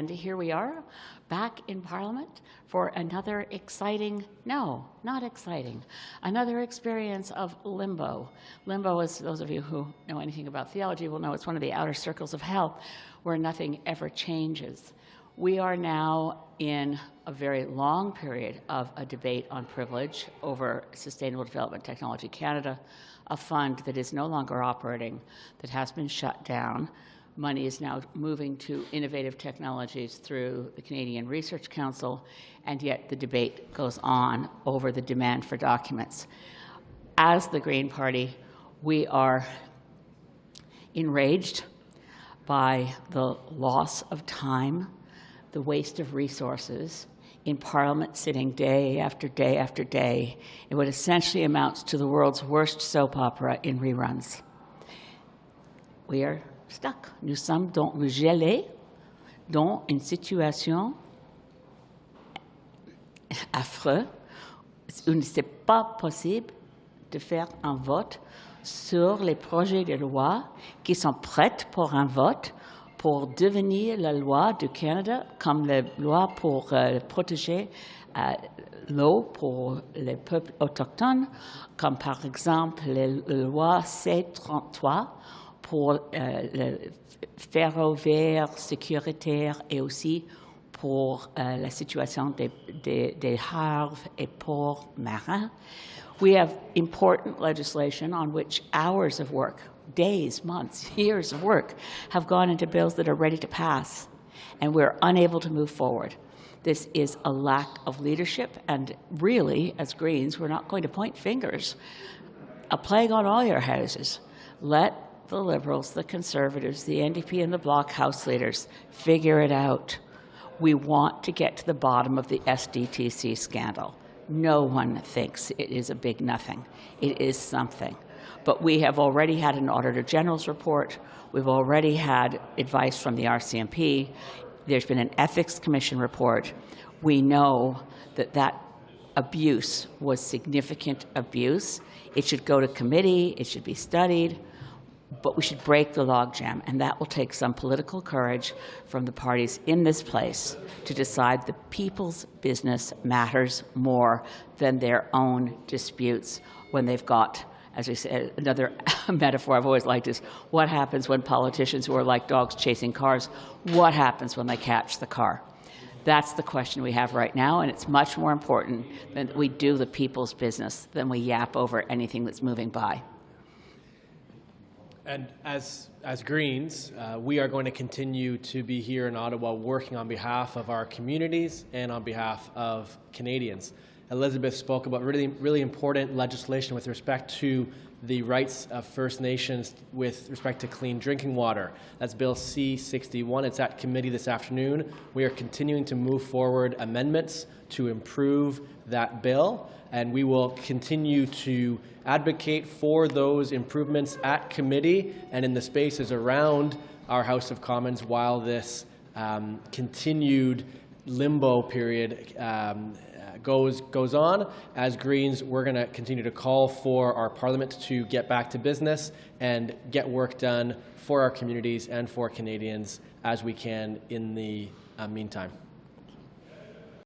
And here we are, back in Parliament for another exciting, no, not exciting, another experience of limbo. Limbo is, those of you who know anything about theology will know, it's one of the outer circles of hell where nothing ever changes. We are now in a very long period of a debate on privilege over Sustainable Development Technology Canada, a fund that is no longer operating, that has been shut down. Money is now moving to innovative technologies through the Canadian Research Council, and yet the debate goes on over the demand for documents. As the Green Party, we are enraged by the loss of time, the waste of resources in Parliament, sitting day after day after day in what essentially amounts to the world's worst soap opera in reruns. We are stuck. Nous sommes gelés dans une situation affreuse où il n'est pas possible de faire un vote sur les projets de loi qui sont prêts pour un vote pour devenir la loi du Canada, comme la loi pour protéger l'eau pour les peuples autochtones, comme par exemple la loi C-33 pour le ferroviaire sécuritaire et aussi pour la situation des havres et ports marins. We have important legislation on which hours of work, days, months, years of work have gone into bills that are ready to pass, and we're unable to move forward. This is a lack of leadership, and really, as Greens, we're not going to point fingers. A plague on all your houses. Let the Liberals, the Conservatives, the NDP and the Bloc House leaders figure it out. We want to get to the bottom of the SDTC scandal. No one thinks it is a big nothing. It is something. But we have already had an Auditor General's report. We've already had advice from the RCMP. There's been an Ethics Commission report. We know that that abuse was significant abuse. It should go to committee. It should be studied. But we should break the logjam, and that will take some political courage from the parties in this place to decide the people's business matters more than their own disputes when they've got, as I said, another metaphor I've always liked is, what happens when politicians who are like dogs chasing cars, what happens when they catch the car? That's the question we have right now, and it's much more important that we do the people's business than we yap over anything that's moving by. And as Greens, we are going to continue to be here in Ottawa working on behalf of our communities and on behalf of Canadians. Elizabeth spoke about really important legislation with respect to the rights of First Nations with respect to clean drinking water. That's Bill C-61. It's at committee this afternoon. We are continuing to move forward amendments to improve that bill, and we will continue to advocate for those improvements at committee and in the spaces around our House of Commons while this continued limbo period goes on. As Greens, we're going to continue to call for our Parliament to get back to business and get work done for our communities and for Canadians as we can in the meantime.